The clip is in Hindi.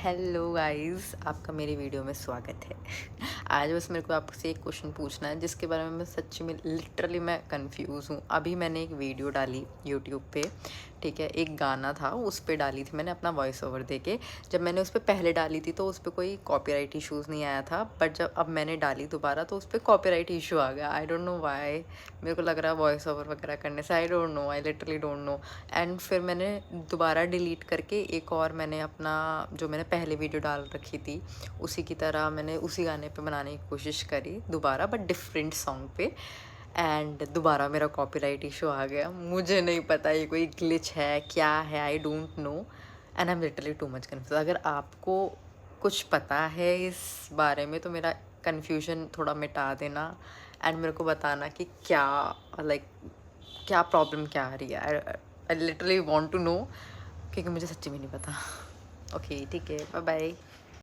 हेलो गाइस, आपका मेरी वीडियो में स्वागत है। आज बस मेरे को आपसे एक क्वेश्चन पूछना है जिसके बारे में मैं सच्ची में लिटरली मैं कंफ्यूज हूँ। अभी मैंने एक वीडियो डाली यूट्यूब पे, ठीक है, एक गाना था उस पे डाली थी मैंने अपना वॉइस ओवर देके। जब मैंने उस पर पहले डाली थी तो उस पर कोई कॉपीराइट इश्यूज़ नहीं आया था, बट जब अब मैंने डाली दोबारा तो उस पर कॉपीराइट इशू आ गया। I don't know why. मेरे को लग रहा है वॉइस ओवर वगैरह करने से, I don't know, I literally don't know. And फिर मैंने दोबारा डिलीट करके एक और मैंने अपना जो मैंने पहले वीडियो डाल रखी थी उसी की तरह मैंने उसी गाने पे बनाने की कोशिश करी दोबारा, बट डिफरेंट सॉन्ग पे। एंड दोबारा मेरा कॉपीराइट इशू आ गया। मुझे नहीं पता ये कोई ग्लिच है क्या है, I don't know. And I am literally too much confuse. अगर आपको कुछ पता है इस बारे में तो मेरा कन्फ्यूजन थोड़ा मिटा देना एंड मेरे को बताना कि क्या लाइक क्या प्रॉब्लम क्या आ रही है। I literally want to know, क्योंकि मुझे सच्ची में नहीं पता। ओके ठीक है, बाय बाय।